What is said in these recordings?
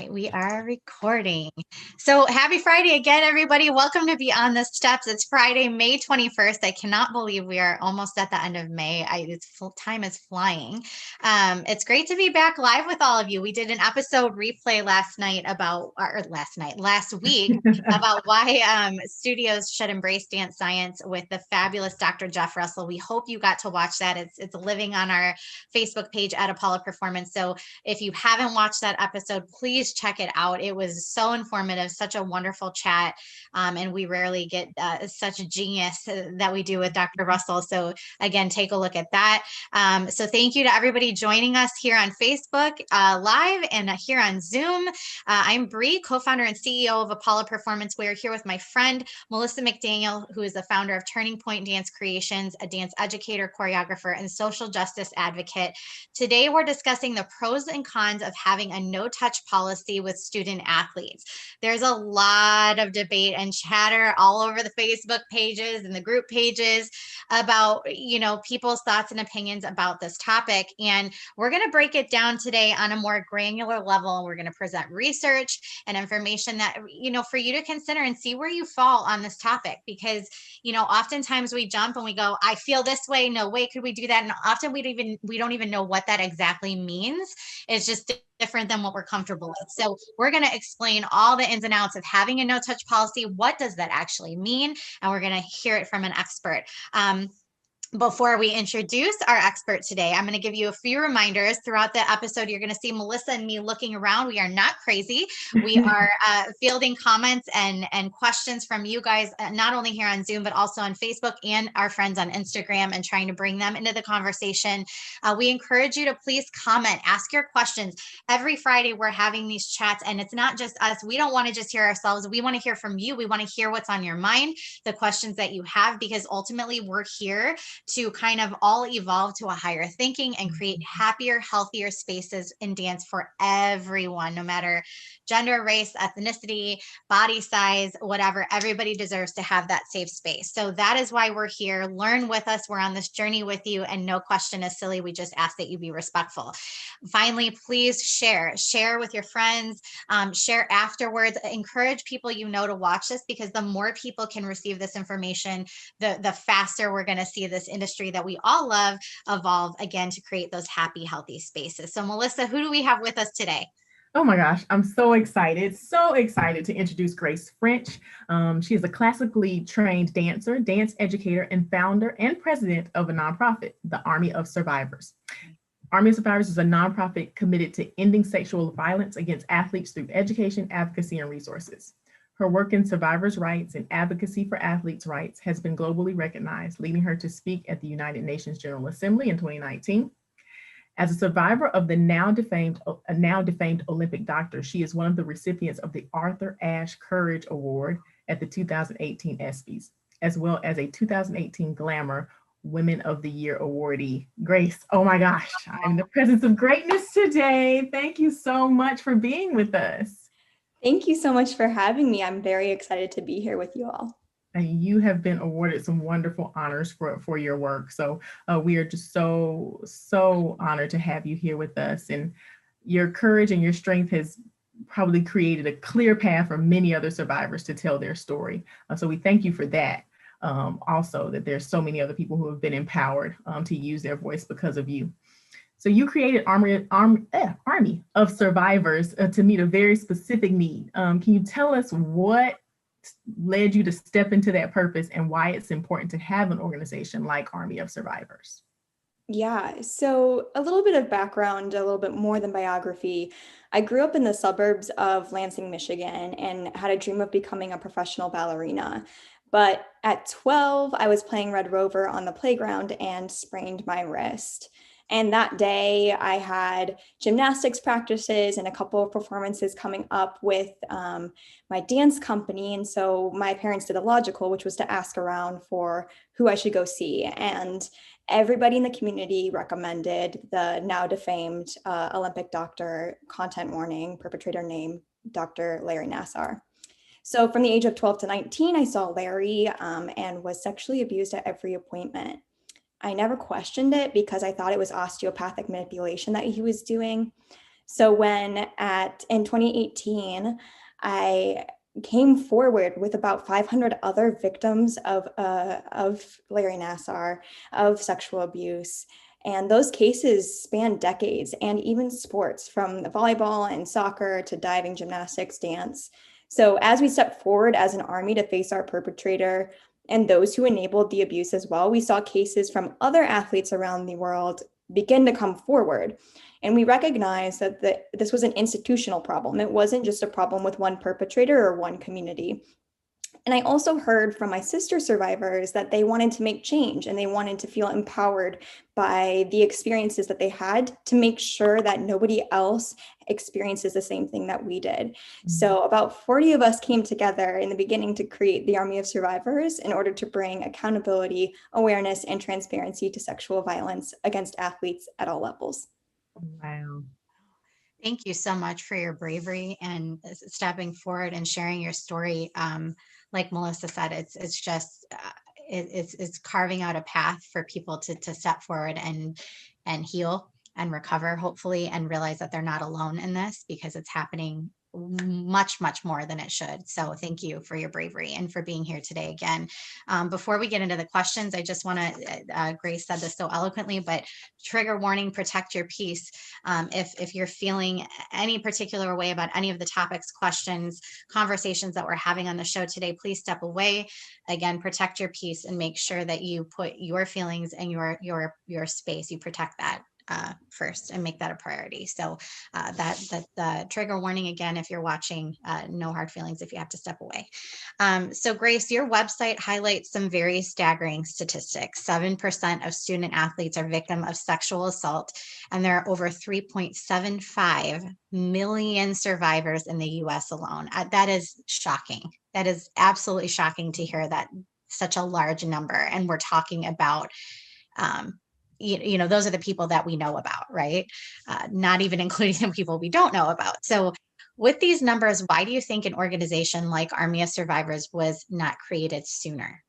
right, we are recording. So happy Friday again, everybody. Welcome to Beyond the Steps. It's Friday, May 21st. I cannot believe we are almost at the end of May. Time is flying. It's great to be back live with all of you. We did an episode replay last week about why studios should embrace dance science with the fabulous Dr. Jeff Russell. We hope you got to watch that. It's living on our Facebook page at Apollo Performance. So if you haven't watched that episode, please check it out. It was so informative, such a wonderful chat. And we rarely get such a genius that we do with Dr. Russell. So again, take a look at that. So thank you to everybody joining us here on Facebook Live and here on Zoom. I'm Bree, co-founder and CEO of Apollo Performance. We're here with my friend, Melissa McDaniel, who is the founder of Turning Point Dance Creations, a dance educator, choreographer, and social justice advocate. Today, we're discussing the pros and cons of having a no-touch policy with student athletes. There's a lot of debate and chatter all over the Facebook pages and the group pages about, people's thoughts and opinions about this topic. And we're going to break it down today on a more granular level. And we're going to present research and information that, for you to consider and see where you fall on this topic. Because, oftentimes we jump and we go, I feel this way. No way could we do that. And often we don't even know what that exactly means. It's just different than what we're comfortable with. So we're going to explain all the ins and outs of having a no-touch policy. What does that actually mean? And we're going to hear it from an expert. Before we introduce our expert today, I'm going to give you a few reminders. Throughout the episode, you're going to see Melissa and me looking around. We are not crazy. We are fielding comments and questions from you guys, not only here on Zoom, but also on Facebook and our friends on Instagram, and trying to bring them into the conversation. We encourage you to please comment, ask your questions. Every Friday, we're having these chats, and it's not just us. We don't want to just hear ourselves. We want to hear from you. We want to hear what's on your mind, the questions that you have, because ultimately we're here to kind of all evolve to a higher thinking and create happier, healthier spaces in dance for everyone, no matter gender, race, ethnicity, body size, whatever. Everybody deserves to have that safe space. So that is why we're here. Learn with us. We're on this journey with you, and no question is silly. We just ask that you be respectful. Finally, please share with your friends, share afterwards, encourage people to watch this, because the more people can receive this information, the faster we're going to see this industry that we all love evolve again to create those happy, healthy spaces. So Melissa, who do we have with us today? Oh my gosh, I'm so excited to introduce Grace French. She is a classically trained dancer, dance educator, and founder and president of a nonprofit, the Army of Survivors. Army of Survivors is a nonprofit committed to ending sexual violence against athletes through education, advocacy, and resources. Her work in survivors' rights and advocacy for athletes' rights has been globally recognized, leading her to speak at the United Nations General Assembly in 2019. As a survivor of the now defamed Olympic doctor, she is one of the recipients of the Arthur Ashe Courage Award at the 2018 ESPYs, as well as a 2018 Glamour Women of the Year awardee. Grace, oh my gosh, I'm in the presence of greatness today. Thank you so much for being with us. Thank you so much for having me. I'm very excited to be here with you all. You have been awarded some wonderful honors for your work. So we are just so honored to have you here with us. And your courage and your strength has probably created a clear path for many other survivors to tell their story. So we thank you for that. Also, that there's so many other people who have been empowered to use their voice because of you. So you created Army of Survivors to meet a very specific need. Can you tell us what led you to step into that purpose and why it's important to have an organization like Army of Survivors? Yeah, so a little bit of background, a little bit more than biography. I grew up in the suburbs of Lansing, Michigan, and had a dream of becoming a professional ballerina. But at 12, I was playing Red Rover on the playground and sprained my wrist. And that day I had gymnastics practices and a couple of performances coming up with my dance company. And so my parents did a logical, which was to ask around for who I should go see. And everybody in the community recommended the now defamed Olympic doctor, content warning, perpetrator name, Dr. Larry Nassar. So from the age of 12 to 19, I saw Larry and was sexually abused at every appointment. I never questioned it because I thought it was osteopathic manipulation that he was doing. So in 2018, I came forward with about 500 other victims of Larry Nassar, of sexual abuse. And those cases span decades and even sports, from volleyball and soccer to diving, gymnastics, dance. So as we stepped forward as an Army to face our perpetrator and those who enabled the abuse as well, we saw cases from other athletes around the world begin to come forward. And we recognized that this was an institutional problem. It wasn't just a problem with one perpetrator or one community. And I also heard from my sister survivors that they wanted to make change and they wanted to feel empowered by the experiences that they had to make sure that nobody else experiences the same thing that we did. Mm-hmm. So about 40 of us came together in the beginning to create the Army of Survivors in order to bring accountability, awareness, and transparency to sexual violence against athletes at all levels. Wow. Thank you so much for your bravery and stepping forward and sharing your story. Like Melissa said, it's just it's carving out a path for people to step forward and heal and recover, hopefully, and realize that they're not alone in this, because it's happening much, much more than it should. So thank you for your bravery and for being here today again. Before we get into the questions, I just want to, Grace said this so eloquently, but trigger warning, protect your peace. If you're feeling any particular way about any of the topics, questions, conversations that we're having on the show today, please step away. Again, protect your peace and make sure that you put your feelings and your space, you protect that first and make that a priority. So that the trigger warning again, if you're watching, no hard feelings if you have to step away. So Grace, your website highlights some very staggering statistics. 7% of student athletes are victim of sexual assault, and there are over 3.75 million survivors in the US alone. That is shocking. That is absolutely shocking to hear that such a large number. And we're talking about you know, those are the people that we know about, right? Not even including the people we don't know about. So with these numbers, why do you think an organization like Army of Survivors was not created sooner?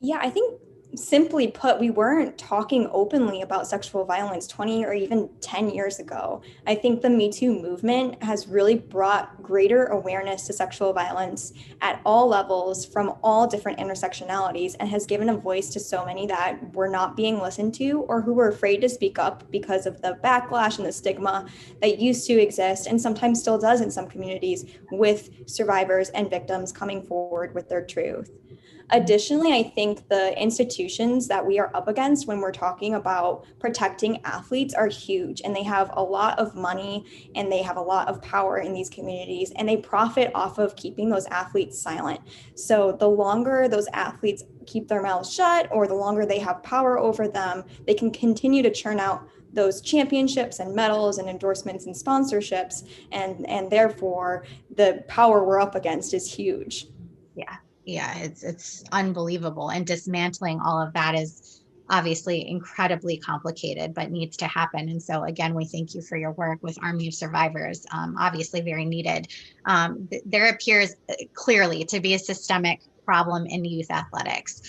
Yeah, I think simply put, we weren't talking openly about sexual violence 20 or even 10 years ago. I think the Me Too movement has really brought greater awareness to sexual violence at all levels from all different intersectionalities, and has given a voice to so many that were not being listened to or who were afraid to speak up because of the backlash and the stigma that used to exist and sometimes still does in some communities, with survivors and victims coming forward with their truth. Additionally, I think the institutions that we are up against when we're talking about protecting athletes are huge, and they have a lot of money and they have a lot of power in these communities, and they profit off of keeping those athletes silent. So the longer those athletes keep their mouths shut, or the longer they have power over them, they can continue to churn out those championships and medals and endorsements and sponsorships, and therefore the power we're up against is huge. Yeah, it's unbelievable. And dismantling all of that is obviously incredibly complicated, but needs to happen. And so again, we thank you for your work with Army of Survivors, obviously very needed. There appears clearly to be a systemic problem in youth athletics.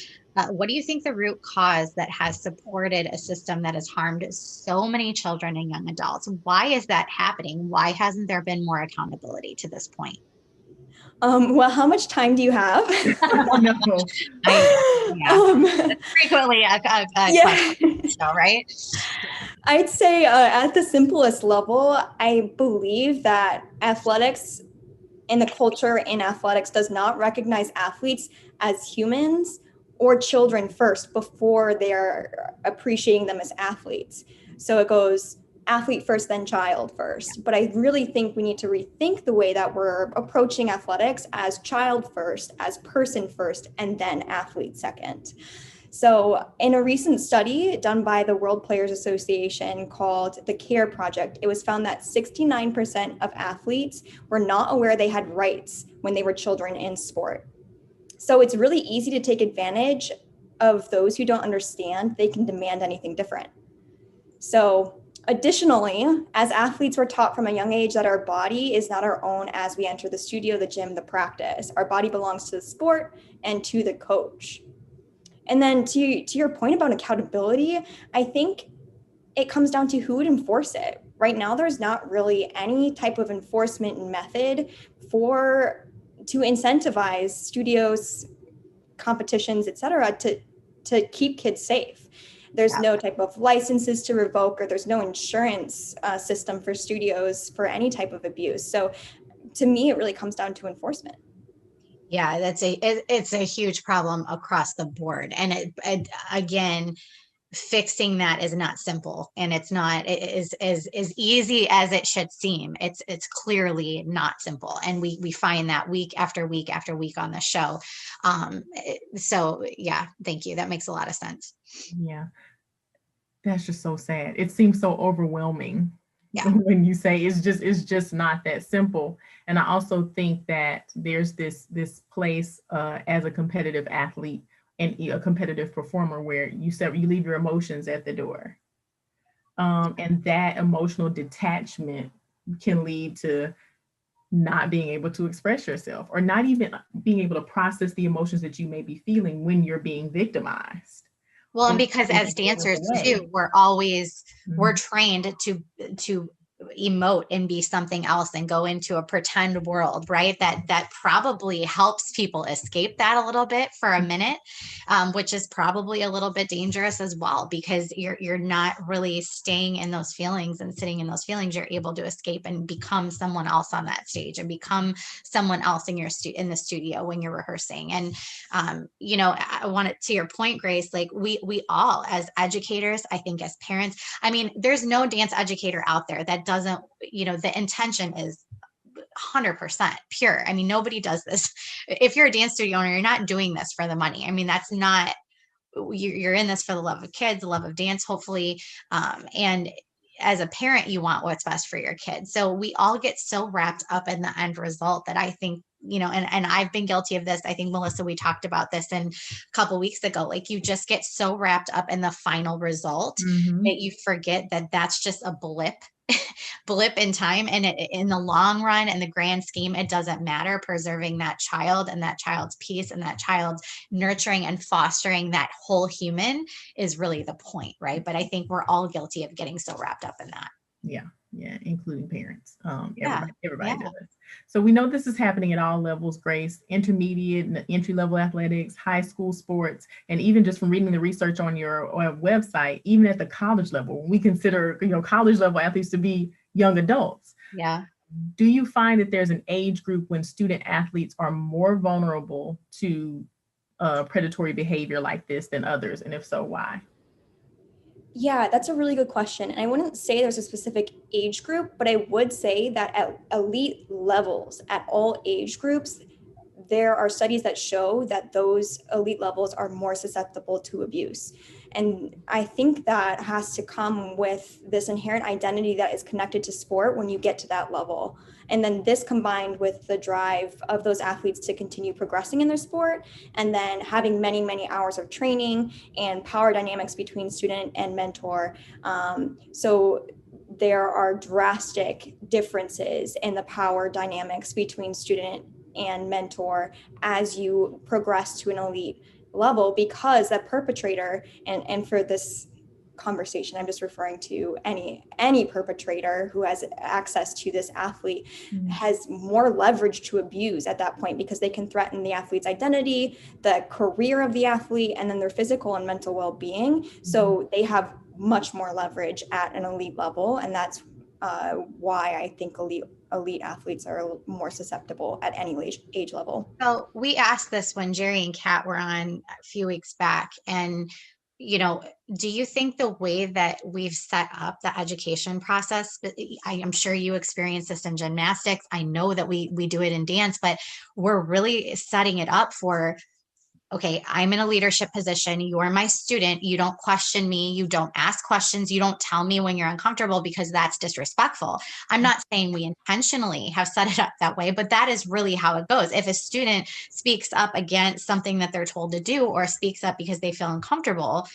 What do you think the root cause that has supported a system that has harmed so many children and young adults? Why is that happening? Why hasn't there been more accountability to this point? Well, how much time do you have? No. Frequently a question, right? I'd say at the simplest level, I believe that athletics and the culture in athletics does not recognize athletes as humans or children first before they're appreciating them as athletes. So it goes athlete first, then child first. But I really think we need to rethink the way that we're approaching athletics as child first, as person first, and then athlete second. So in a recent study done by the World Players Association called the CARE Project, it was found that 69% of athletes were not aware they had rights when they were children in sport. So it's really easy to take advantage of those who don't understand they can demand anything different. So additionally, as athletes, we're taught from a young age that our body is not our own as we enter the studio, the gym, the practice. Our body belongs to the sport and to the coach. And then to your point about accountability, I think it comes down to who would enforce it. right now there's not really any type of enforcement method to incentivize studios, competitions, et cetera, to keep kids safe. There's no type of licenses to revoke, or there's no insurance system for studios for any type of abuse. So to me, it really comes down to enforcement. Yeah, it's a huge problem across the board. And again, fixing that is not simple, and it's not as easy as it should seem. It's clearly not simple, and we find that week after week after week on the show. So yeah, thank you. That makes a lot of sense. Yeah, that's just so sad. It seems so overwhelming. Yeah. When you say it's just not that simple. And I also think that there's this place as a competitive athlete and a competitive performer where you leave your emotions at the door. And that emotional detachment can lead to not being able to express yourself, or not even being able to process the emotions that you may be feeling when you're being victimized. Well, and because as dancers too, we're trained to emote and be something else and go into a pretend world, right? That probably helps people escape that a little bit for a minute, which is probably a little bit dangerous as well, because you're not really staying in those feelings and sitting in those feelings. You're able to escape and become someone else on that stage, and become someone else in the studio when you're rehearsing. And I wanted, to your point, Grace, like we all, as educators, I think as parents, I mean, there's no dance educator out there that doesn't, the intention is 100% pure. I mean, nobody does this. If you're a dance studio owner, you're not doing this for the money. I mean, that's not, you're in this for the love of kids, the love of dance, hopefully. And as a parent, you want what's best for your kids. So we all get so wrapped up in the end result that I think, and I've been guilty of this. I think, Melissa, we talked about this a couple weeks ago. Like, you just get so wrapped up in the final result that you forget that that's just a blip in time. And in the long run and the grand scheme, it doesn't matter. Preserving that child and that child's peace and that child's nurturing and fostering that whole human is really the point, right? But I think we're all guilty of getting so wrapped up in that. Yeah, including parents. Everybody Yeah. does. So we know this is happening at all levels, Grace: intermediate and entry-level athletics, high school sports, and even just from reading the research on your website, even at the college level. We consider, college level athletes to be young adults. Yeah. Do you find that there's an age group when student athletes are more vulnerable to predatory behavior like this than others? And if so, why? Yeah, that's a really good question. And I wouldn't say there's a specific age group, but I would say that at elite levels, at all age groups, there are studies that show that those elite levels are more susceptible to abuse. And I think that has to come with this inherent identity that is connected to sport when you get to that level. And then this combined with the drive of those athletes to continue progressing in their sport, and then having many, many hours of training and power dynamics between student and mentor. So there are drastic differences in the power dynamics between student and mentor as you progress to an elite level, because that perpetrator, and for this conversation, I'm just referring to any perpetrator who has access to this athlete, has more leverage to abuse at that point, because they can threaten the athlete's identity, the career of the athlete, and then their physical and mental well-being. So they have much more leverage at an elite level, and that's why I think elite athletes are more susceptible at any age level. So we asked this when Jerry and Kat were on a few weeks back, and do you think the way that we've set up the education process, I am sure you experience this in gymnastics, I know that we do it in dance, but we're really setting it up for, okay, I'm in a leadership position. You're my student. You don't question me. You don't ask questions. You don't tell me when you're uncomfortable, because that's disrespectful. I'm not saying we intentionally have set it up that way, but that is really how it goes. If a student speaks up against something that they're told to do, or speaks up because they feel uncomfortable,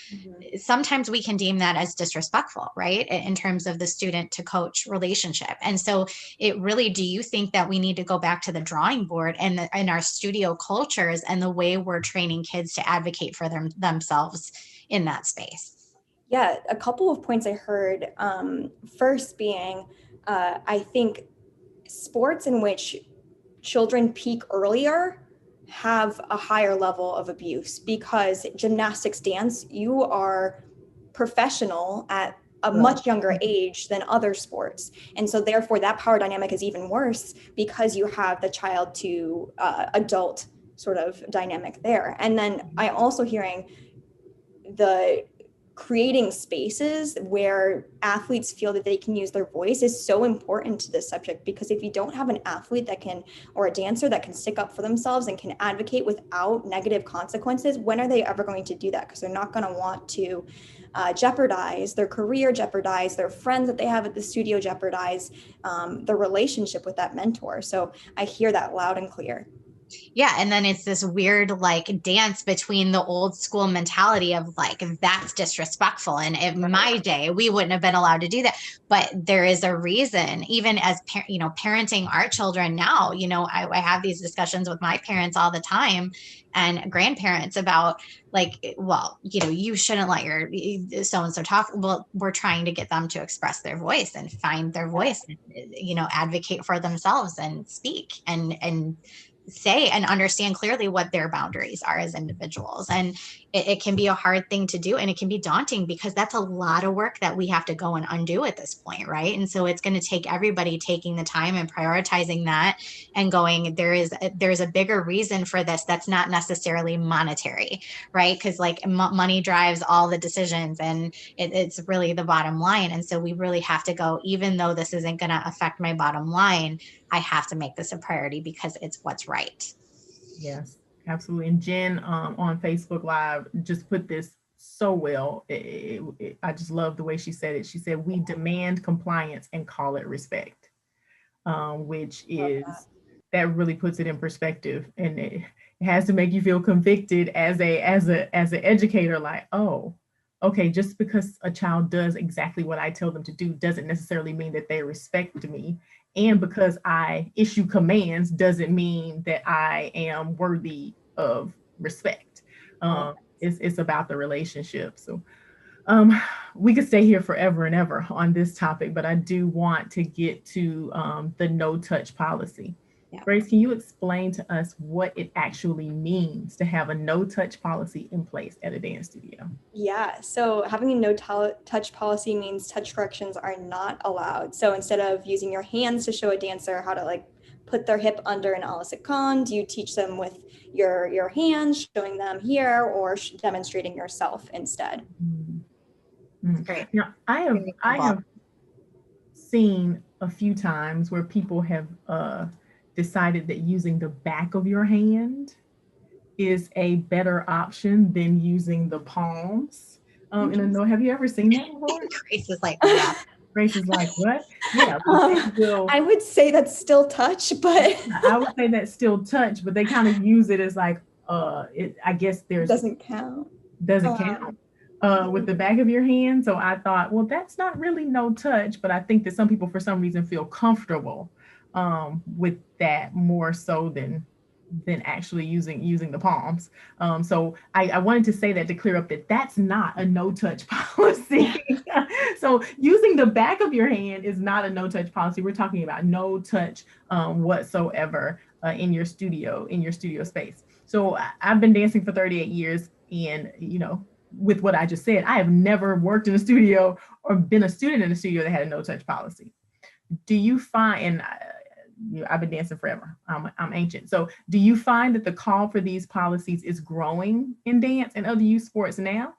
sometimes we can deem that as disrespectful, right? In terms of the student to coach relationship. And so it really, do you think that we need to go back to the drawing board and in our studio cultures and the way we're training kids to advocate for themselves in that space? Yeah, a couple of points I heard. First being, I think sports in which children peak earlier have a higher level of abuse, because gymnastics, dance, you are professional at a much younger age than other sports. And so therefore that power dynamic is even worse, because you have the child to adult sort of dynamic there. And then I also hearing the creating spaces where athletes feel that they can use their voice is so important to this subject, because if you don't have an athlete that can, or a dancer that can stick up for themselves and can advocate without negative consequences, when are they ever going to do that? Because they're not going to want to jeopardize their career, jeopardize their friends that they have at the studio, jeopardize the relationship with that mentor. So I hear that loud and clear. Yeah. And then it's this weird like dance between the old school mentality of like, that's disrespectful. And in my day, we wouldn't have been allowed to do that. But there is a reason, even as, parenting our children now, I have these discussions with my parents all the time and grandparents about like, well, you shouldn't let your so-and-so talk. Well, we're trying to get them to express their voice and find their voice, and, advocate for themselves and speak and say and understand clearly what their boundaries are as individuals. And it can be a hard thing to do, and it can be daunting because that's a lot of work that we have to go and undo at this point, right? And so it's going to take everybody taking the time and prioritizing that and going, there's a bigger reason for this that's not necessarily monetary, right? Because like money drives all the decisions, and it's really the bottom line. And so we really have to go, even though this isn't going to affect my bottom line, I have to make this a priority because it's what's right. Yes, absolutely. And Jen on Facebook Live just put this so well. I just love the way she said it. She said, "We demand compliance and call it respect," which is that really puts it in perspective, and it has to make you feel convicted as an educator. Like, oh, okay, just because a child does exactly what I tell them to do doesn't necessarily mean that they respect me. And because I issue commands doesn't mean that I am worthy of respect. It's about the relationship. So we could stay here forever and ever on this topic, but I do want to get to the no touch policy. Yeah. Grace, can you explain to us what it actually means to have a no touch policy in place at a dance studio? Yeah, so having a no touch policy means touch corrections are not allowed. So instead of using your hands to show a dancer how to like put their hip under an a la seconde, you teach them with your hands, showing them here, or demonstrating yourself instead. Mm-hmm. Great. Now, I have seen a few times where people have decided that using the back of your hand is a better option than using the palms. And I know, have you ever seen that before? Grace is like, yeah. Grace is like, what? Yeah. I would say that's still touch, but I would say that's still touch, but they kind of use it as like, I guess there's doesn't count with the back of your hand. So I thought, well, that's not really no touch, but I think that some people for some reason feel comfortable with that more so than actually using the palms. So I wanted to say that to clear up that that's not a no touch policy. So using the back of your hand is not a no touch policy. We're talking about no touch whatsoever in your studio space. So I've been dancing for 38 years, and with what I just said, I have never worked in a studio or been a student in a studio that had a no touch policy. Do you find, and I've been dancing forever, I'm ancient. So do you find that the call for these policies is growing in dance and other youth sports now?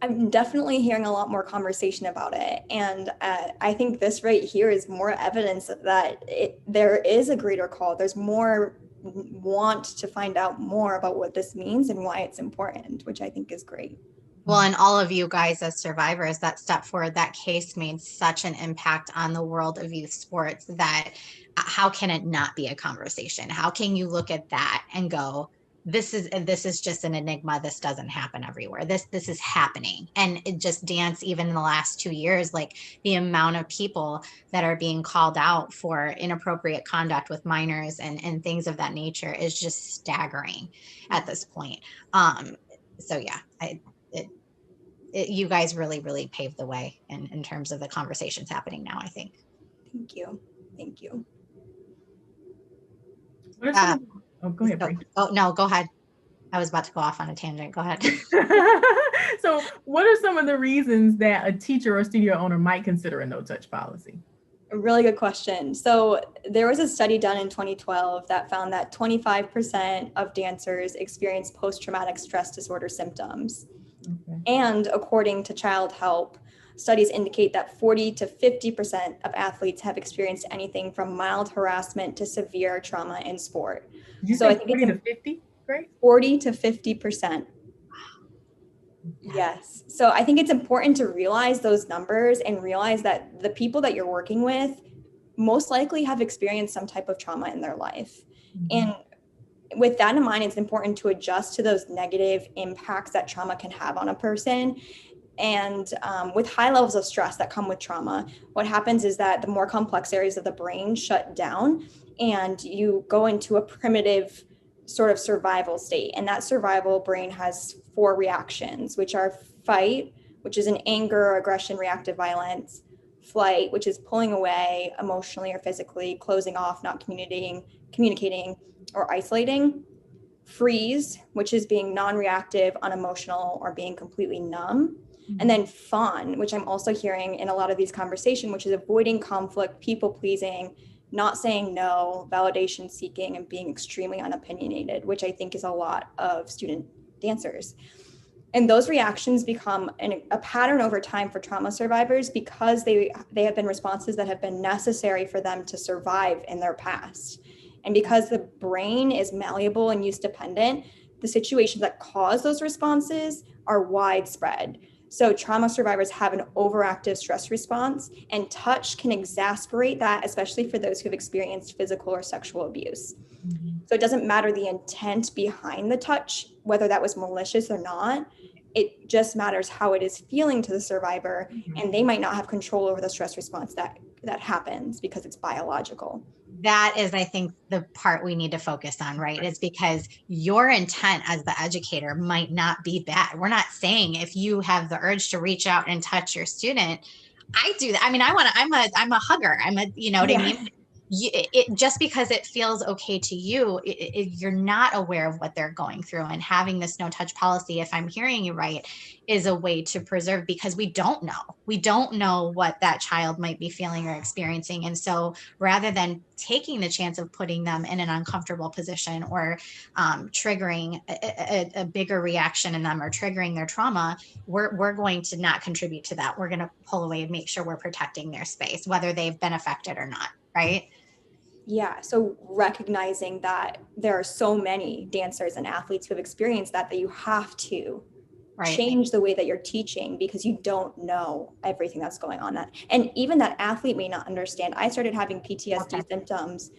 I'm definitely hearing a lot more conversation about it. And I think this right here is more evidence that there is a greater call. There's more want to find out more about what this means and why it's important, which I think is great. Well, and all of you guys as survivors that stepped forward, that case made such an impact on the world of youth sports that how can it not be a conversation? How can you look at that and go, this is just an enigma. This doesn't happen everywhere. This is happening. And it just dance, even in the last 2 years, like the amount of people that are being called out for inappropriate conduct with minors and things of that nature is just staggering at this point. So yeah, you guys really paved the way in terms of the conversations happening now, I think. Thank you. Thank you. What are some go ahead, Bree. Oh, no, go ahead. I was about to go off on a tangent. Go ahead. So what are some of the reasons that a teacher or studio owner might consider a no-touch policy? A really good question. So there was a study done in 2012 that found that 25% of dancers experience post-traumatic stress disorder symptoms. Okay. And according to Child Help, studies indicate that 40 to 50% of athletes have experienced anything from mild harassment to severe trauma in sport. Did you So say I think 40 it's to 50? Great. 40 to 50%. Yes. So I think it's important to realize those numbers and realize that the people that you're working with most likely have experienced some type of trauma in their life. And with that in mind, it's important to adjust to those negative impacts that trauma can have on a person. And with high levels of stress that come with trauma, what happens is that the more complex areas of the brain shut down and you go into a primitive sort of survival state. And that survival brain has 4 reactions, which are fight, which is an anger, aggression, reactive violence; flight, which is pulling away emotionally or physically, closing off, not communicating or isolating; freeze, which is being non-reactive, unemotional, or being completely numb; and then fawn, which I'm also hearing in a lot of these conversations, which is avoiding conflict, people pleasing, not saying no, validation seeking, and being extremely unopinionated, which I think is a lot of student dancers. And those reactions become a pattern over time for trauma survivors because they have been responses that have been necessary for them to survive in their past. And because the brain is malleable and use dependent, the situations that cause those responses are widespread. So trauma survivors have an overactive stress response, and touch can exacerbate that, especially for those who have experienced physical or sexual abuse. So it doesn't matter the intent behind the touch, whether that was malicious or not. It just matters how it is feeling to the survivor, and they might not have control over the stress response that happens because it's biological. That is, I think, the part we need to focus on, right? Is because your intent as the educator might not be bad. We're not saying if you have the urge to reach out and touch your student, I do that. I mean, I'm a hugger. You know what I mean? Just because it feels okay to you, you're not aware of what they're going through. And having this no touch policy, if I'm hearing you right, is a way to preserve, because we don't know what that child might be feeling or experiencing. And so rather than taking the chance of putting them in an uncomfortable position or triggering a bigger reaction in them or triggering their trauma, we're going to not contribute to that. We're going to pull away and make sure we're protecting their space, whether they've been affected or not, right? Yeah, so recognizing that there are so many dancers and athletes who have experienced that you have to change the way that you're teaching, because you don't know everything that's going on. And even that athlete may not understand. I started having PTSD symptoms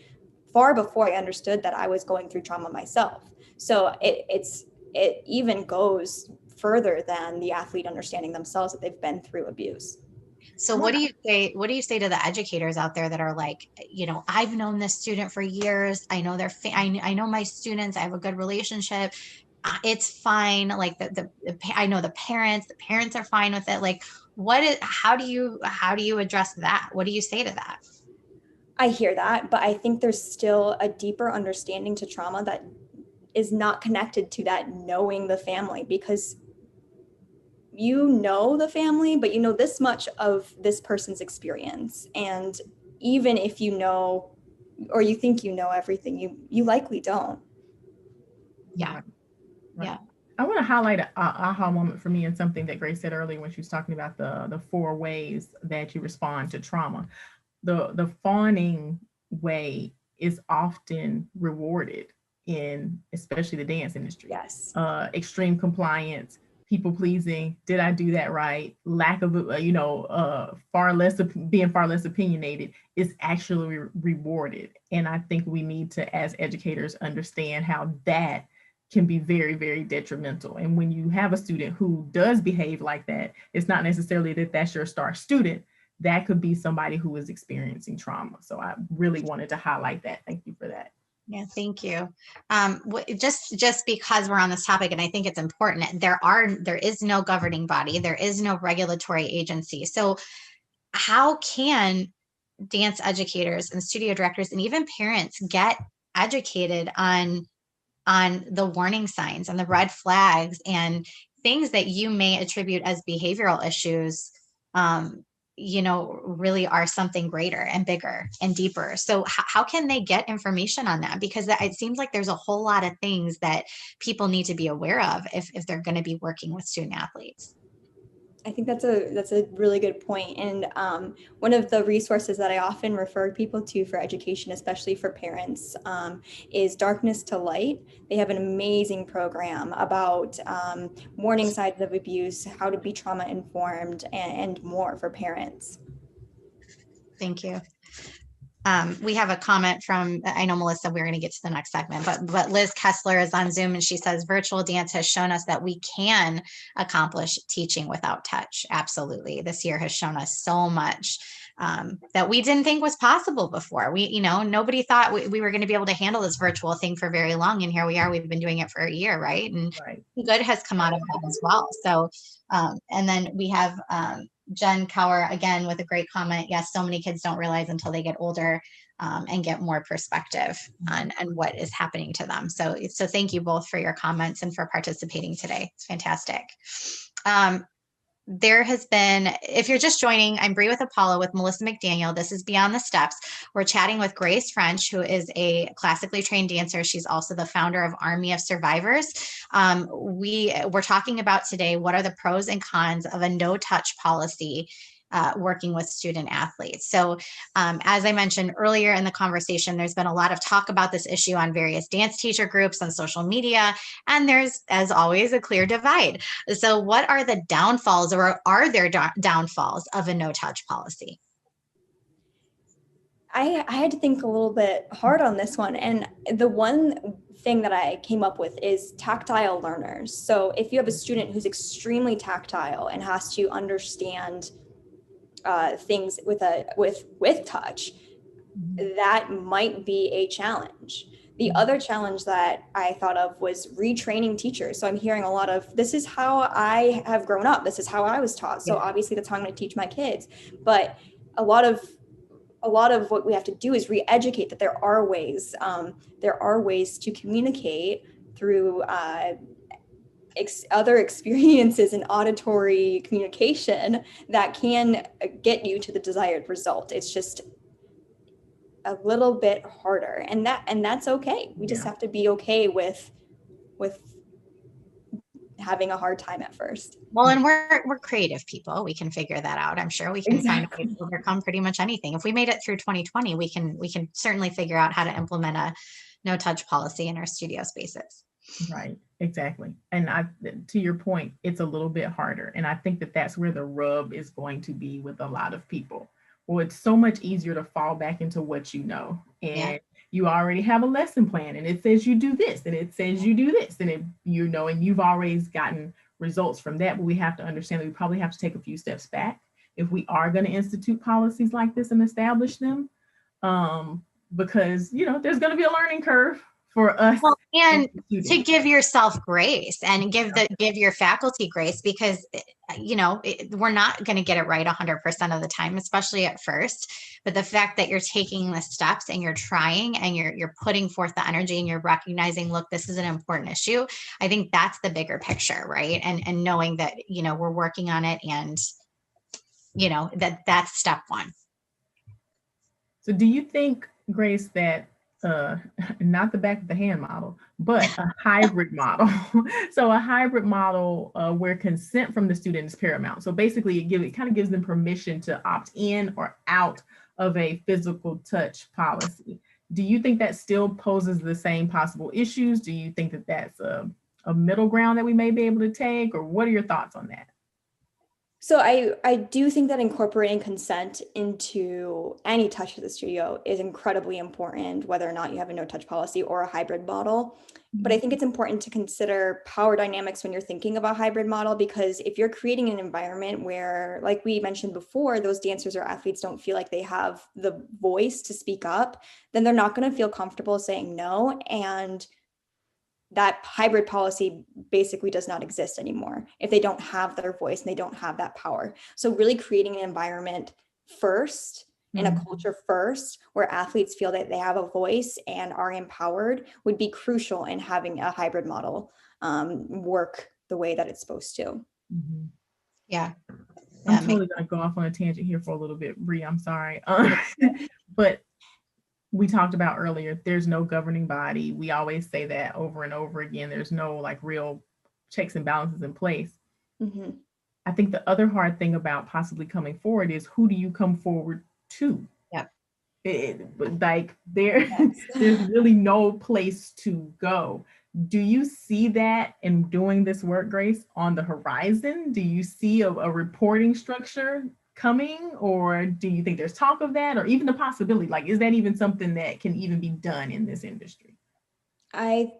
far before I understood that I was going through trauma myself. So it even goes further than the athlete understanding themselves that they've been through abuse. So what do you say to the educators out there that are like, you know, I've known this student for years. I know I know my students. I have a good relationship. It's fine. Like I know the parents are fine with it. Like how do you address that? What do you say to that? I hear that, but I think there's still a deeper understanding to trauma that is not connected to that knowing the family, because you know the family, but you know this much of this person's experience. And even if you know, or you think you know everything, you likely don't. Yeah. Right. Yeah. I want to highlight an aha moment for me and something that Grace said earlier when she was talking about the 4 ways that you respond to trauma. The fawning way is often rewarded in especially the dance industry. Yes. Extreme compliance, people pleasing, did I do that right? Lack of, being far less opinionated is actually rewarded. And I think we need to, as educators, understand how that can be very, very detrimental. And when you have a student who does behave like that, it's not necessarily that that's your star student. That could be somebody who is experiencing trauma. So I really wanted to highlight that. Thank you for that. Yeah, thank you. Just because we're on this topic, and I think it's important, there is no governing body, there is no regulatory agency. So how can dance educators and studio directors and even parents get educated on the warning signs and the red flags and things that you may attribute as behavioral issues, really are something greater and bigger and deeper. So how can they get information on that? Because it seems like there's a whole lot of things that people need to be aware of if they're going to be working with student athletes. I think that's a really good point. And one of the resources that I often refer people to for education, especially for parents, is Darkness to Light. They have an amazing program about warning signs of abuse, how to be trauma informed, and more for parents. Thank you. We have a comment from, I know, Melissa, we're going to get to the next segment, but Liz Kessler is on Zoom and she says, virtual dance has shown us that we can accomplish teaching without touch. Absolutely. This year has shown us so much that we didn't think was possible before. Nobody thought we were going to be able to handle this virtual thing for very long. And here we are, we've been doing it for a year, right? And good has come out of that as well. So, and then we have, Jen Cower again with a great comment. Yes, so many kids don't realize until they get older and get more perspective on what is happening to them. So thank you both for your comments and for participating today. It's fantastic. There has been, if you're just joining, I'm Bree with Apollo with Melissa McDaniel. This is Beyond the Steps. We're chatting with Grace French, who is a classically trained dancer. She's also the founder of Army of Survivors. We're talking about today, what are the pros and cons of a no-touch policy working with student athletes. So as I mentioned earlier in the conversation, there's been a lot of talk about this issue on various dance teacher groups on social media, and there's, as always, a clear divide. So what are the downfalls, or are there downfalls of a no-touch policy? I had to think a little bit hard on this one. And the one thing that I came up with is tactile learners. So if you have a student who's extremely tactile and has to understand things with touch, that might be a challenge. The other challenge that I thought of was retraining teachers. So I'm hearing a lot of, this is how I have grown up. This is how I was taught. So obviously that's how I'm going to teach my kids. But a lot of what we have to do is re-educate that there are ways to communicate through other experiences in auditory communication that can get you to the desired result. It's just a little bit harder, and that's okay. We just have to be okay with having a hard time at first. Well, and we're creative people. We can figure that out. I'm sure we can find a way to overcome pretty much anything. If we made it through 2020, we can certainly figure out how to implement a no touch policy in our studio spaces. Right, exactly. And to your point, it's a little bit harder. And I think that that's where the rub is going to be with a lot of people. Well, it's so much easier to fall back into what you know. And you already have a lesson plan, and it says you do this, and it says you do this, and and you've always gotten results from that. But we have to understand that we probably have to take a few steps back if we are going to institute policies like this and establish them, because there's going to be a learning curve for us. Well, and to give yourself grace and give your faculty grace, because we're not going to get it right 100% of the time, especially at first. But the fact that you're taking the steps and you're trying and you're putting forth the energy and you're recognizing, look, this is an important issue. I think that's the bigger picture, right? And knowing that we're working on it, and that's step one. So do you think, Grace, that not the back of the hand model, but a hybrid model. So a hybrid model where consent from the student is paramount. So basically it kind of gives them permission to opt in or out of a physical touch policy. Do you think that still poses the same possible issues? Do you think that that's a middle ground that we may be able to take, or what are your thoughts on that? So I do think that incorporating consent into any touch of the studio is incredibly important, whether or not you have a no touch policy or a hybrid model. But I think it's important to consider power dynamics when you're thinking about hybrid model, because if you're creating an environment where, like we mentioned before, those dancers or athletes don't feel like they have the voice to speak up, then they're not going to feel comfortable saying no. And that hybrid policy basically does not exist anymore if they don't have their voice and they don't have that power. So really creating an environment first and a culture first where athletes feel that they have a voice and are empowered would be crucial in having a hybrid model work the way that it's supposed to. Mm-hmm. Yeah. I'm totally going to go off on a tangent here for a little bit, Bree, I'm sorry. But we talked about earlier, there's no governing body. We always say that over and over again. There's no like real checks and balances in place. Mm-hmm. I think the other hard thing about possibly coming forward is, who do you come forward to? Yeah. Like there's really no place to go. Do you see that in doing this work, Grace, on the horizon? Do you see a reporting structure coming, or do you think there's talk of that, or even the possibility, like, is that even something that can even be done in this industry?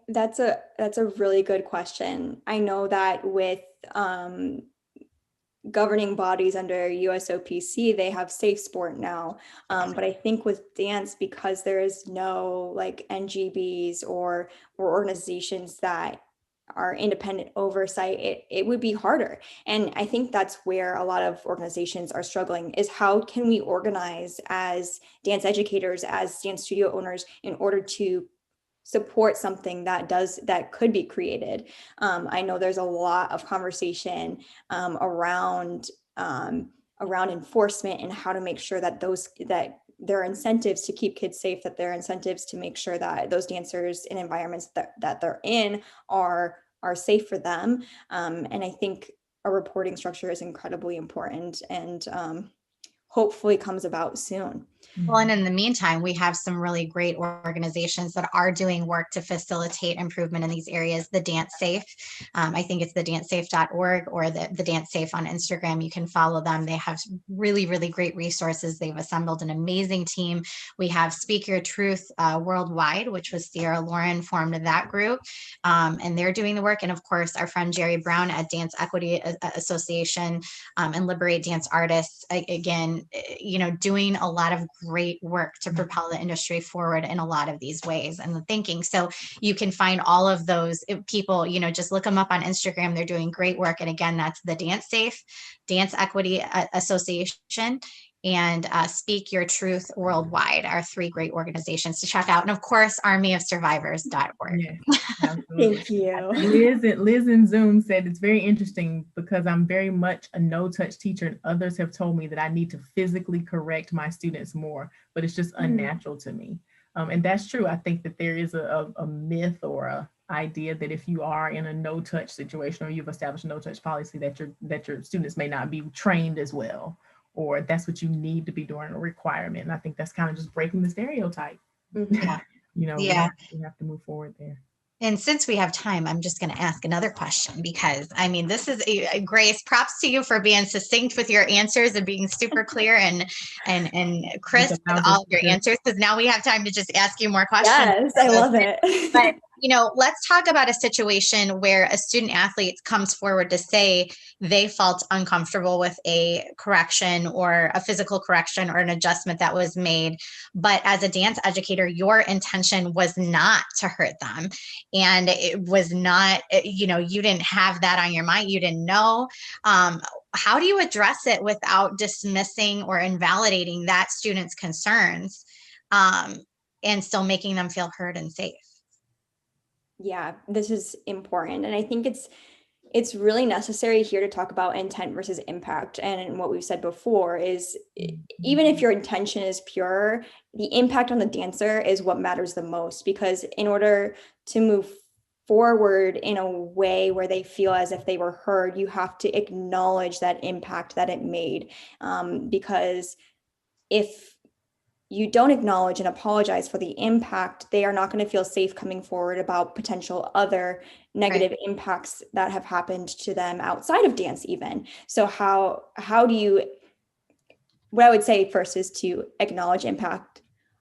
That's a really good question. I know that with governing bodies under USOPC, they have Safe Sport now. But I think with dance, because there is no like NGBs or organizations that are independent oversight, it would be harder. And I think that's where a lot of organizations are struggling, is how can we organize as dance educators, as dance studio owners, in order to support something that could be created. I know there's a lot of conversation around enforcement and how to make sure that there are incentives to keep kids safe, that there are incentives to make sure that those dancers in environments that they're in are safe for them. And I think a reporting structure is incredibly important, and hopefully comes about soon. Well, and in the meantime, we have some really great organizations that are doing work to facilitate improvement in these areas. The Dance Safe, I think it's the dancesafe.org or the Dance Safe on Instagram. You can follow them. They have really, really great resources. They've assembled an amazing team. We have Speak Your Truth Worldwide, which was Sierra Lauren formed that group, and they're doing the work. And of course, our friend Jerry Brown at Dance Equity Association and Liberate Dance Artists, again, doing a lot of great work to propel the industry forward in a lot of these ways and the thinking. So you can find all of those people, just look them up on Instagram. They're doing great work. And again, that's the Dance Safe, Dance Equity Association, and Speak Your Truth Worldwide are three great organizations to check out. And of course, armyofsurvivors.org. Yes, Thank you. Liz in Zoom said it's very interesting because I'm very much a no-touch teacher, and others have told me that I need to physically correct my students more, but it's just unnatural to me. And that's true. I think that there is a myth or a idea that if you are in a no-touch situation or you've established a no-touch policy, that your students may not be trained as well, or that's what you need to be doing, a requirement. And I think that's kind of just breaking the stereotype. Yeah. We have to move forward there. And since we have time, I'm just going to ask another question, because this is Grace, props to you for being succinct with your answers and being super clear and crisp with all of your answers, because now we have time to just ask you more questions. Yes, I love it. But let's talk about a situation where a student athlete comes forward to say they felt uncomfortable with a correction or a physical correction or an adjustment that was made. But as a dance educator, your intention was not to hurt them. And it was not, you didn't have that on your mind. You didn't know. How do you address it without dismissing or invalidating that student's concerns and still making them feel heard and safe? Yeah, this is important. And I think it's really necessary here to talk about intent versus impact. And what we've said before is, even if your intention is pure, the impact on the dancer is what matters the most, because in order to move forward in a way where they feel as if they were heard, you have to acknowledge that impact that it made. Because if you don't acknowledge and apologize for the impact, they are not going to feel safe coming forward about potential other negative impacts that have happened to them outside of dance even. So how do you, what I would say first is to acknowledge impact,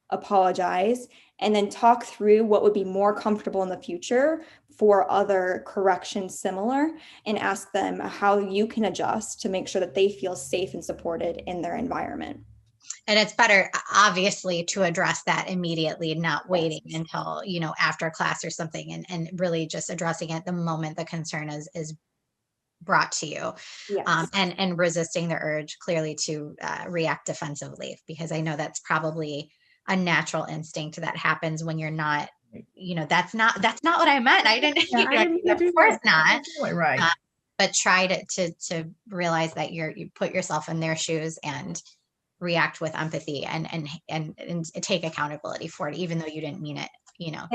apologize, and then talk through what would be more comfortable in the future for other corrections similar, and ask them how you can adjust to make sure that they feel safe and supported in their environment. And it's better, obviously, to address that immediately, not waiting until, after class or something, and really just addressing it the moment the concern is brought to you. Yes. And resisting the urge clearly to react defensively, because I know that's probably a natural instinct that happens when you're not, that's not what I meant. I didn't, of course not. Right. But try to realize that you put yourself in their shoes and react with empathy and take accountability for it, even though you didn't mean it,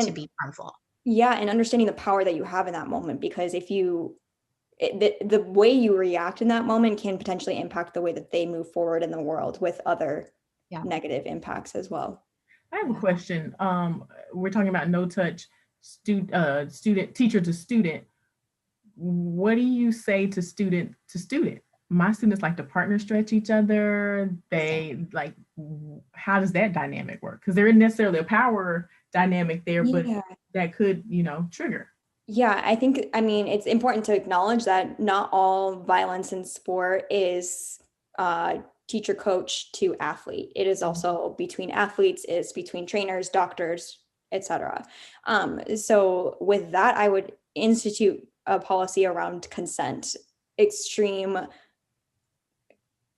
to be harmful. Yeah. And understanding the power that you have in that moment, because if the way you react in that moment can potentially impact the way that they move forward in the world with other negative impacts as well. I have a question. We're talking about no touch teacher to student. What do you say to student to student? My students like to partner stretch each other. They like, how does that dynamic work? Because there isn't necessarily a power dynamic there, but that could, trigger. Yeah, I mean, it's important to acknowledge that not all violence in sport is teacher coach to athlete. It is also between athletes, it's between trainers, doctors, etc. So with that, I would institute a policy around consent,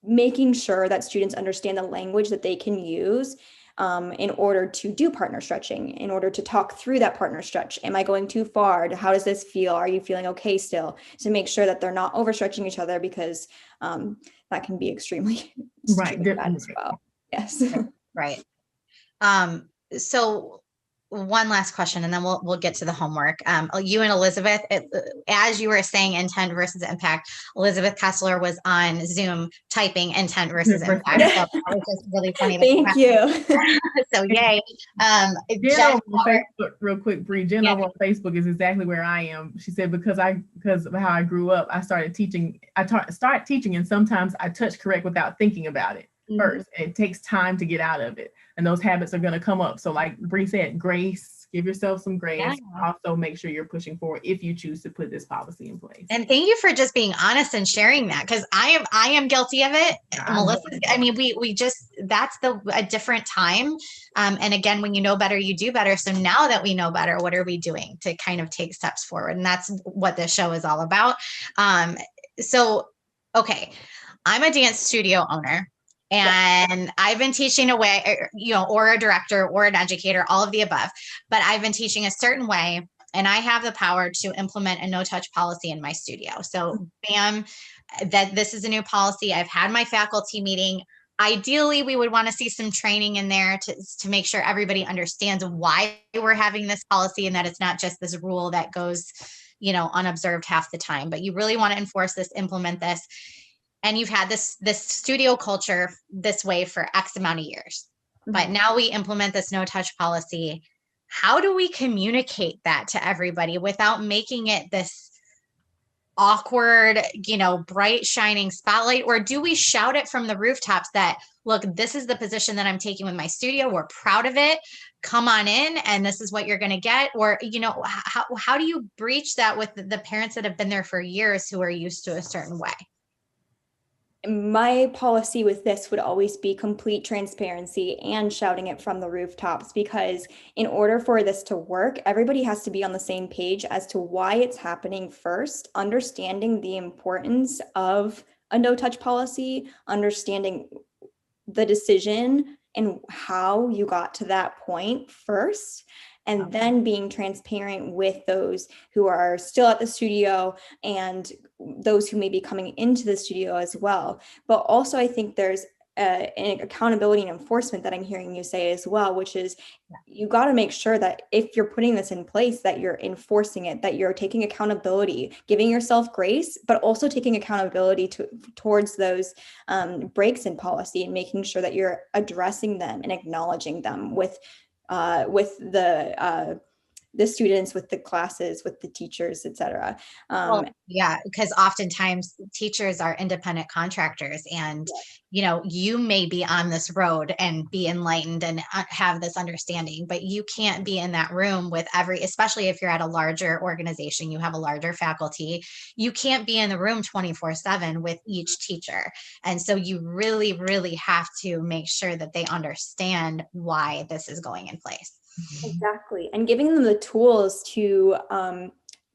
making sure that students understand the language that they can use in order to do partner stretching, in order to talk through that partner stretch. Am I going too far? How does this feel? Are you feeling okay still? To make sure that they're not overstretching each other, because that can be extremely bad as well. Yes. Right. So one last question, and then we'll get to the homework. You and Elizabeth, as you were saying intent versus impact, Elizabeth Kessler was on Zoom typing intent versus impact. So that was just really funny. Thank you. So yay. Jen on Facebook, real quick, Bree. Jen over on Facebook is exactly where I am. She said, because of how I grew up, I started teaching. Start teaching, and sometimes I touch correct without thinking about it first. It takes time to get out of it, and those habits are going to come up. So like Bree said, grace, give yourself some grace. Also make sure you're pushing forward if you choose to put this policy in place. And thank you for just being honest and sharing that, because I am guilty of it. Melissa, I mean, we just, that's a different time. And again, when you know better, you do better. So now that we know better, what are we doing to kind of take steps forward? And that's what this show is all about. Okay, I'm a dance studio owner. And I've been teaching a way, or a director or an educator, all of the above, but I've been teaching a certain way, and I have the power to implement a no touch policy in my studio. So bam, that this is a new policy. I've had my faculty meeting. Ideally, we would want to see some training in there to make sure everybody understands why we're having this policy, and that it's not just this rule that goes, unobserved half the time, but you really want to enforce this, implement this. And you've had this studio culture this way for X amount of years, but now we implement this no touch policy. How do we communicate that to everybody without making it this awkward, bright shining spotlight? Or do we shout it from the rooftops that, look, this is the position that I'm taking with my studio. We're proud of it. Come on in, and this is what you're going to get. Or, how do you breach that with the parents that have been there for years who are used to a certain way? My policy with this would always be complete transparency and shouting it from the rooftops, because in order for this to work, everybody has to be on the same page as to why it's happening first, understanding the importance of a no touch policy, understanding the decision and how you got to that point first, and then being transparent with those who are still at the studio and those who may be coming into the studio as well. But also, I think there's and accountability and enforcement that I'm hearing you say as well, which is you got to make sure that if you're putting this in place, that you're enforcing it, that you're taking accountability, giving yourself grace, but also taking accountability towards those breaks in policy, and making sure that you're addressing them and acknowledging them with the students, with the classes, with the teachers, etc. Well, yeah, because oftentimes teachers are independent contractors, and you may be on this road and be enlightened and have this understanding, but you can't be in that room with especially if you're at a larger organization, you have a larger faculty, you can't be in the room 24/7 with each teacher. And so you really, really have to make sure that they understand why this is going in place. Exactly. And giving them the tools to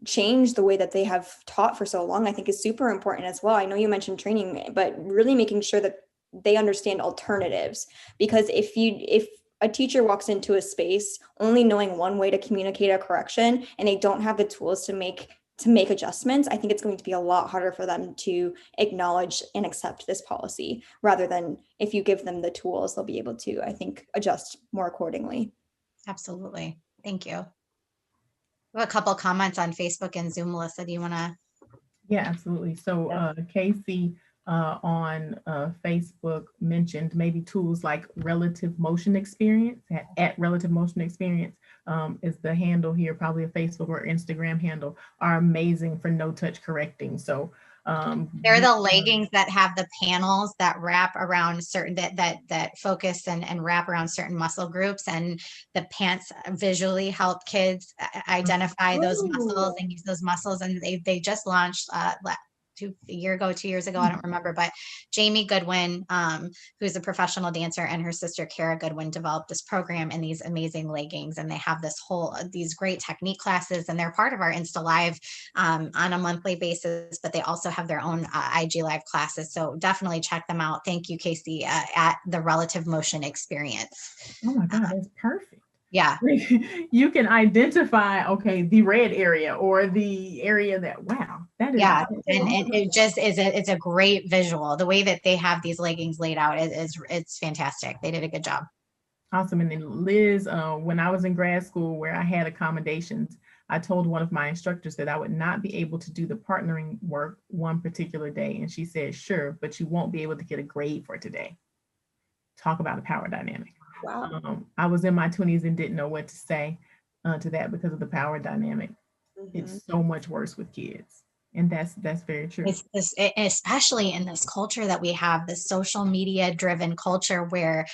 change the way that they have taught for so long, I think is super important as well. I know you mentioned training, but really making sure that they understand alternatives. Because if a teacher walks into a space only knowing one way to communicate a correction, and they don't have the tools to make adjustments, I think it's going to be a lot harder for them to acknowledge and accept this policy, rather than if you give them the tools, they'll be able to, I think, adjust more accordingly. Absolutely. Thank you. We have a couple comments on Facebook and Zoom. Melissa, do you want to? Yeah, absolutely. So Casey on Facebook mentioned maybe tools like Relative Motion Experience, at Relative Motion Experience is the handle here, probably a Facebook or Instagram handle, are amazing for no-touch correcting. So they're the leggings that have the panels that wrap around certain that focus and wrap around certain muscle groups, and the pants visually help kids identify those muscles and use those muscles. And they just launched a year ago, 2 years ago, I don't remember, but Jamie Goodwin, who's a professional dancer, and her sister Kara Goodwin developed this program and these amazing leggings, and they have these great technique classes, and they're part of our Insta Live on a monthly basis, but they also have their own IG Live classes. So definitely check them out. Thank you, Casey, at the Relative Motion Experience. Oh my God, that's perfect. Yeah. You can identify, okay, the red area or the area that is. Yeah. And it just is it's a great visual. The way that they have these leggings laid out it's fantastic. They did a good job. Awesome. And then Liz, when I was in grad school where I had accommodations, I told one of my instructors that I would not be able to do the partnering work one particular day. And she said, sure, but you won't be able to get a grade for today. Talk about a power dynamic. Wow. I was in my 20s and didn't know what to say to that because of the power dynamic. Mm-hmm. It's so much worse with kids. And that's very true. Especially in this culture that we have, this social media driven culture where,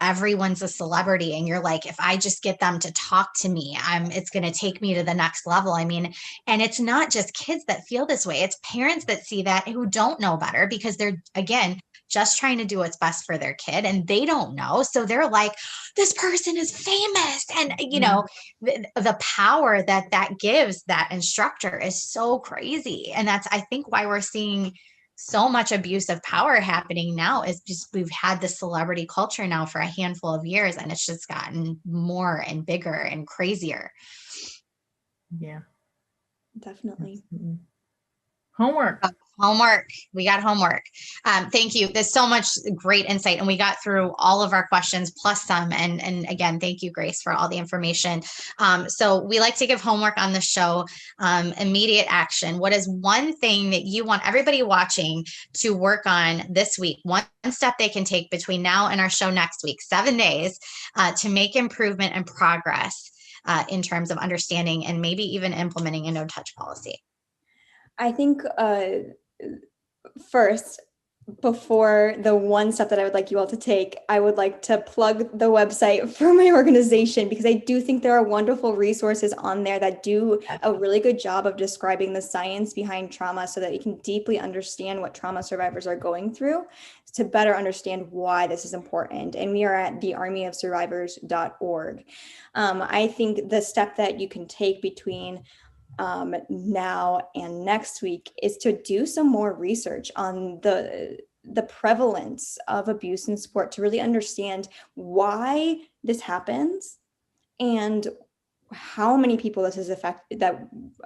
everyone's a celebrity, and you're like, if I just get them to talk to me, it's going to take me to the next level. I mean, and it's not just kids that feel this way. It's parents that see that who don't know better because they're, again, just trying to do what's best for their kid, and they don't know. So they're like, this person is famous. And, the power that gives that instructor is so crazy. And that's, I think, why we're seeing so much abuse of power happening now, is just we've had this celebrity culture now for a handful of years, and it's just gotten more and bigger and crazier. Yeah, definitely. Absolutely. Homework. We got homework. Thank you. There's so much great insight, and we got through all of our questions plus some. And again, thank you, Grace, for all the information. So we like to give homework on the show. Immediate action. What is one thing that you want everybody watching to work on this week? One step they can take between now and our show next week, 7 days, to make improvement and progress in terms of understanding and maybe even implementing a no-touch policy. I think first, before the one step that I would like you all to take, I would like to plug the website for my organization, because I do think there are wonderful resources on there that do a really good job of describing the science behind trauma, so that you can deeply understand what trauma survivors are going through, to better understand why this is important. And we are at thearmyofsurvivors.org. I think the step that you can take between now and next week is to do some more research on the prevalence of abuse in sport, to really understand why this happens and how many people this is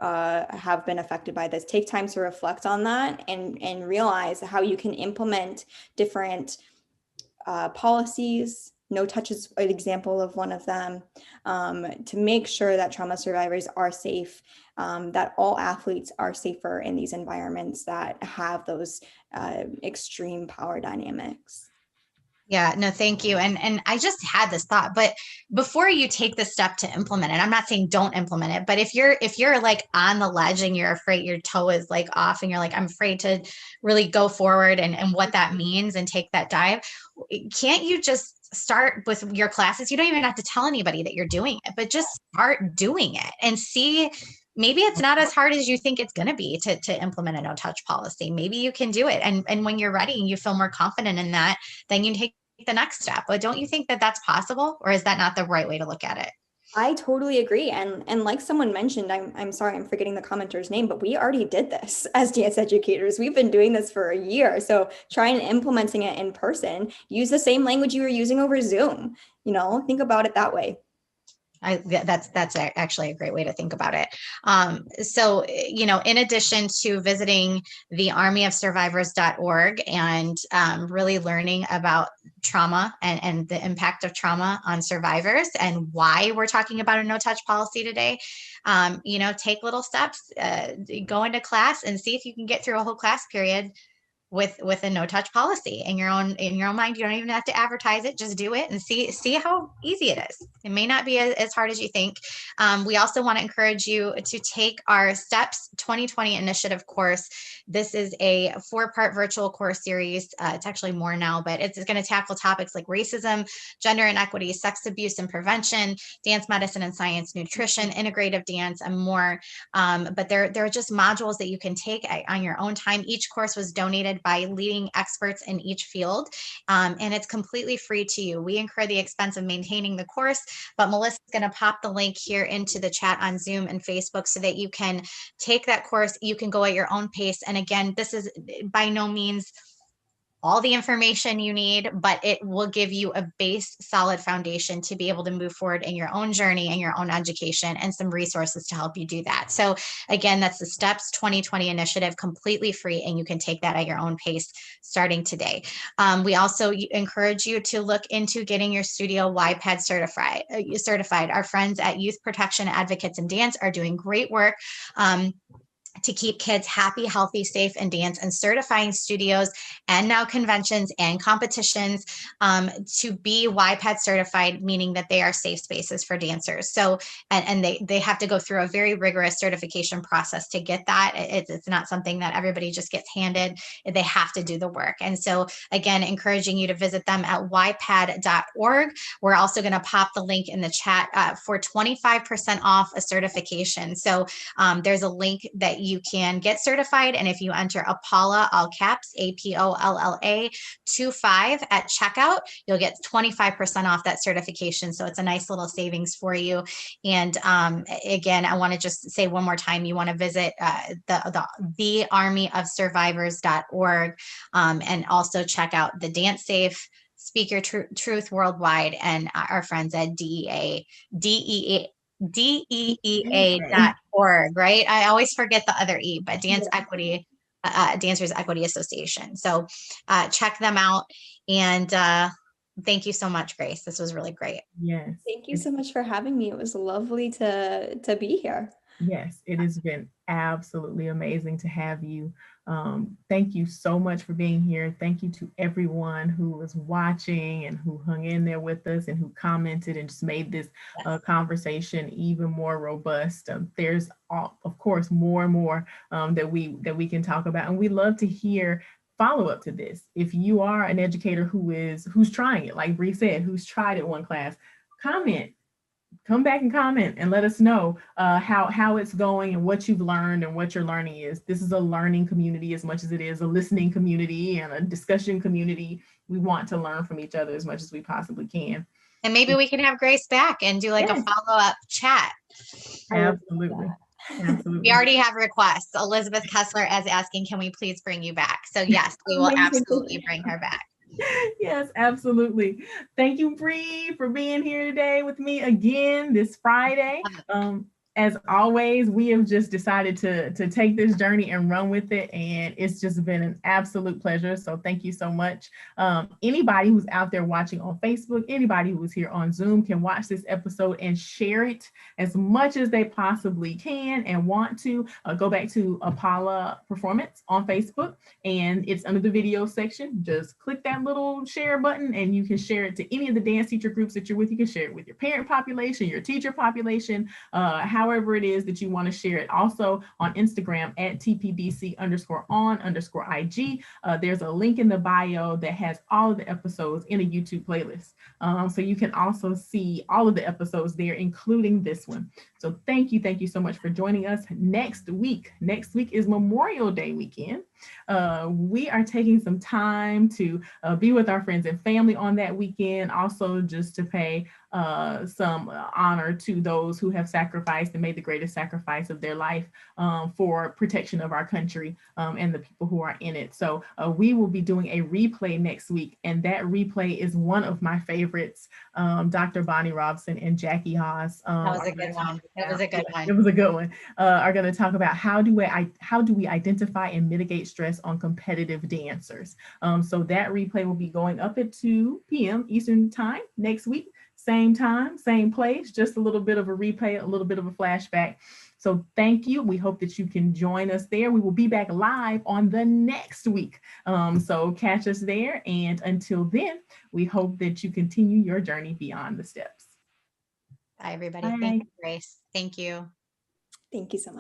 have been affected by this. Take time to reflect on that and realize how you can implement different policies. No Touch is an example of one of them, to make sure that trauma survivors are safe, that all athletes are safer in these environments that have those extreme power dynamics. Yeah, no, thank you. And I just had this thought, but before you take the step to implement it, I'm not saying don't implement it, but if you're like on the ledge and you're afraid your toe is like off and you're like, I'm afraid to really go forward and what that means and take that dive, can't you just start with your classes? You don't even have to tell anybody that you're doing it, but just start doing it and see. Maybe it's not as hard as you think it's going to be to implement a no touch policy. Maybe you can do it. And when you're ready and you feel more confident in that, then you take the next step. But don't you think that that's possible, or is that not the right way to look at it? I totally agree. And like someone mentioned, I'm sorry, I'm forgetting the commenter's name, but we already did this as dance educators. We've been doing this for a year. So try and implementing it in person, use the same language you were using over Zoom, think about it that way. That's actually a great way to think about it. So, in addition to visiting the armyofsurvivors.org and really learning about trauma and the impact of trauma on survivors and why we're talking about a no touch policy today, take little steps, go into class and see if you can get through a whole class period with a no touch policy in your own mind. You don't even have to advertise it, just do it and see how easy it is. It may not be as hard as you think. We also want to encourage you to take our Steps 2020 initiative course. This is a 4-part virtual course series. It's actually more now, but it's going to tackle topics like racism, gender inequity, sex abuse and prevention, dance medicine and science, nutrition, integrative dance, and more. But there are just modules that you can take on your own time. Each course was donated by leading experts in each field, and it's completely free to you. We incur the expense of maintaining the course, but Melissa's going to pop the link here into the chat on Zoom and Facebook so that you can take that course. You can go at your own pace. And again, this is by no means all the information you need, but it will give you a base solid foundation to be able to move forward in your own journey and your own education and some resources to help you do that. So again, that's the Steps 2020 initiative, completely free, and you can take that at your own pace starting today. We also encourage you to look into getting your studio YPAD certified. Our friends at Youth Protection Advocates in Dance are doing great work to keep kids happy, healthy, safe, and dance, and certifying studios and now conventions and competitions to be YPAD certified, meaning that they are safe spaces for dancers. So, and they have to go through a very rigorous certification process to get that. It's not something that everybody just gets handed. They have to do the work. And so again, encouraging you to visit them at ypad.org. We're also going to pop the link in the chat for 25% off a certification. So there's a link that you can get certified. And if you enter APOLLA, all caps, APOLLA 25 at checkout, you'll get 25% off that certification. So it's a nice little savings for you. And again, I want to just say one more time, you want to visit the armyofsurvivors.org and also check out the Dance Safe, Speak Your Truth Worldwide, and our friends at DEEA.org, right? I always forget the other E, but Dancers Equity Association. So check them out. And thank you so much, Grace. This was really great. Yes. Thank you so much for having me. It was lovely to be here. Yes, it has been absolutely amazing to have you. Thank you so much for being here. Thank you to everyone who was watching and who hung in there with us and who commented and just made this conversation even more robust. There's, of course, more and more that we can talk about, and we love to hear follow up to this. If you are an educator who's trying it, like Bree said, who's tried it one class, come back and comment and let us know how it's going and what you've learned and what your learning is. This is a learning community as much as it is a listening community and a discussion community. We want to learn from each other as much as we possibly can. And maybe we can have Grace back and do like a follow-up chat. Absolutely. Absolutely. We already have requests. Elizabeth Kessler is asking, can we please bring you back? So yes, we will absolutely bring her back. Yes, absolutely. Thank you, Bree, for being here today with me again this Friday. as always, we have just decided to take this journey and run with it. And it's just been an absolute pleasure. So thank you so much. Anybody who's out there watching on Facebook, anybody who is here on Zoom can watch this episode and share it as much as they possibly can and want to. Go back to Apollo Performance on Facebook, and it's under the video section. Just click that little share button and you can share it to any of the dance teacher groups that you're with. You can share it with your parent population, your teacher population, however it is that you want to share it. Also on Instagram at TPDC_on_IG. There's a link in the bio that has all of the episodes in a YouTube playlist. So you can also see all of the episodes there, including this one. So thank you so much for joining us. Next week is Memorial Day weekend. We are taking some time to be with our friends and family on that weekend, also just to pay some honor to those who have sacrificed and made the greatest sacrifice of their life for protection of our country and the people who are in it. So we will be doing a replay next week, and that replay is one of my favorites. Dr. Bonnie Robson and Jackie Haas. That was a good one. It was a good one. It was a good one. Are going to talk about how do we identify and mitigate stress on competitive dancers. So that replay will be going up at 2 p.m. Eastern time next week. Same time, same place, just a little bit of a replay, a little bit of a flashback. So thank you. We hope that you can join us there. We will be back live on the next week. So catch us there. And until then, we hope that you continue your journey beyond the steps. Bye, everybody. Bye. Thank you, Grace. Thank you. Thank you so much.